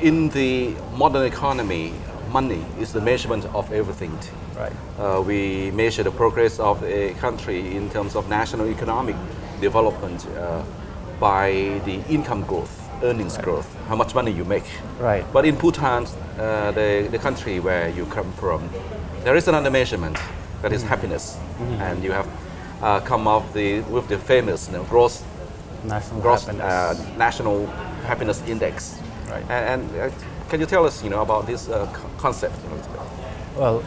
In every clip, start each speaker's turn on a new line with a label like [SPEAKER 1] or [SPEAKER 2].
[SPEAKER 1] in the modern economy, money is the measurement of everything.
[SPEAKER 2] Right.
[SPEAKER 1] We measure the progress of a country in terms of national economic development by the income growth, earnings growth, how much money you make.
[SPEAKER 2] Right.
[SPEAKER 1] But in Bhutan, the country where you come from, there is another measurement that is happiness, and you have come up with the famous gross national happiness index.
[SPEAKER 2] Right.
[SPEAKER 1] And can you tell us, about this concept?
[SPEAKER 2] Well,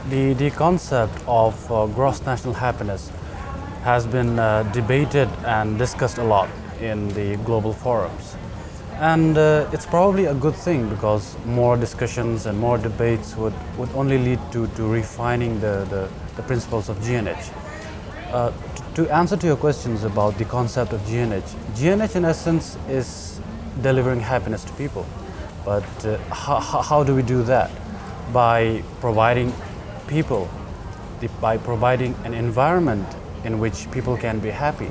[SPEAKER 2] the concept of gross national happiness has been debated and discussed a lot in the global forums. And it's probably a good thing, because more discussions and more debates would only lead to refining the principles of GNH. To answer to your questions about the concept of GNH in essence is delivering happiness to people. But how do we do that? By providing people, by providing an environment in which people can be happy.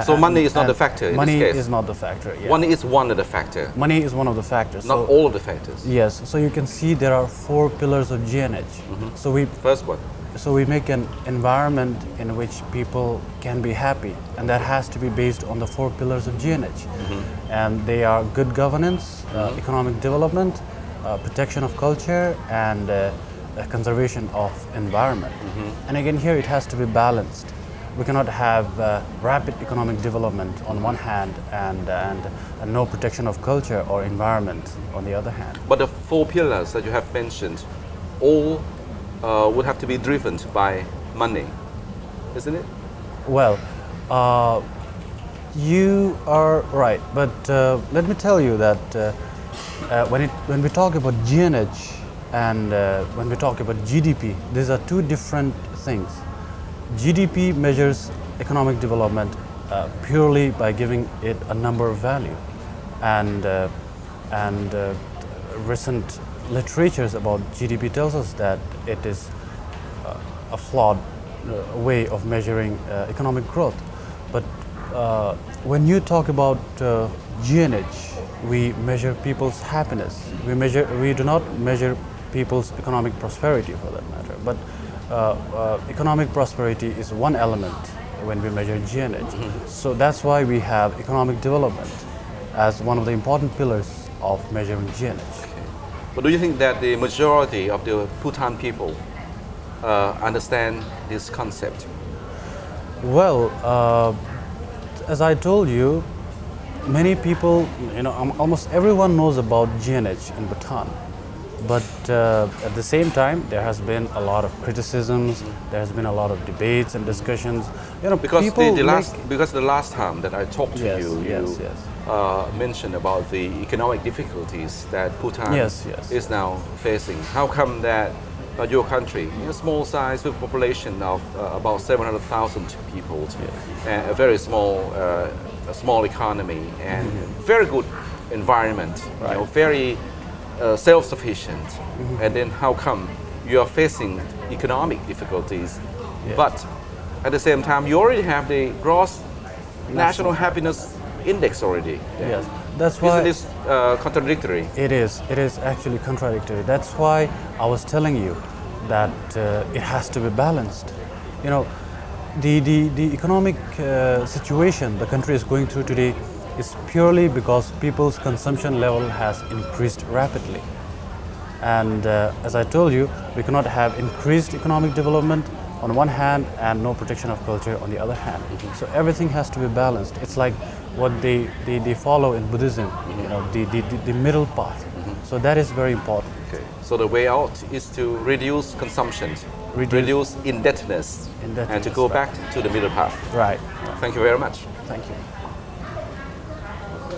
[SPEAKER 1] So money is not the factor in this case?
[SPEAKER 2] Money is not the factor, yeah.
[SPEAKER 1] Money is one of the factors?
[SPEAKER 2] Money is one of the factors.
[SPEAKER 1] Not all of the factors?
[SPEAKER 2] Yes, so you can see there are 4 pillars of GNH. So
[SPEAKER 1] First one?
[SPEAKER 2] So we make an environment in which people can be happy, and that has to be based on the 4 pillars of GNH. And they are good governance, economic development, protection of culture, and conservation of environment. And again, here it has to be balanced. We cannot have rapid economic development on one hand and no protection of culture or environment on the other hand.
[SPEAKER 1] But the 4 pillars that you have mentioned, all would have to be driven by money, isn't it?
[SPEAKER 2] Well, you are right, but let me tell you that when we talk about GNH and when we talk about GDP, these are 2 different things. GDP measures economic development purely by giving it a number of value, and recent literatures about GDP tells us that it is a flawed way of measuring economic growth. But when you talk about GNH, we measure people's happiness. We do not measure people's economic prosperity, for that matter. But economic prosperity is one element when we measure GNH. So that's why we have economic development as one of the important pillars of measuring GNH.
[SPEAKER 1] But do you think that the majority of the Bhutan people understand this concept?
[SPEAKER 2] Well, as I told you, many people, almost everyone knows about GNH in Bhutan. But at the same time, there has been a lot of criticisms, there has been a lot of debates and discussions.
[SPEAKER 1] Because the last time that I talked to you mentioned about the economic difficulties that Bhutan is now facing. How come that your country, a small size with a population of about 700,000 people, and a very small economy, and very good environment, very self-sufficient, and then how come you are facing economic difficulties, but at the same time you already have the gross national happiness index already?
[SPEAKER 2] Yes, that's why.
[SPEAKER 1] Isn't this contradictory?
[SPEAKER 2] It is actually contradictory. That's why I was telling you that it has to be balanced. The economic situation the country is going through today is purely because people's consumption level has increased rapidly. And as I told you, we cannot have increased economic development on one hand and no protection of culture on the other hand. So everything has to be balanced. It's like what they follow in Buddhism, the middle path. So that is very important.
[SPEAKER 1] Okay. So the way out is to reduce consumption, reduce indebtedness, and to go back to the middle path.
[SPEAKER 2] Right.
[SPEAKER 1] Thank you very much.
[SPEAKER 2] Thank you.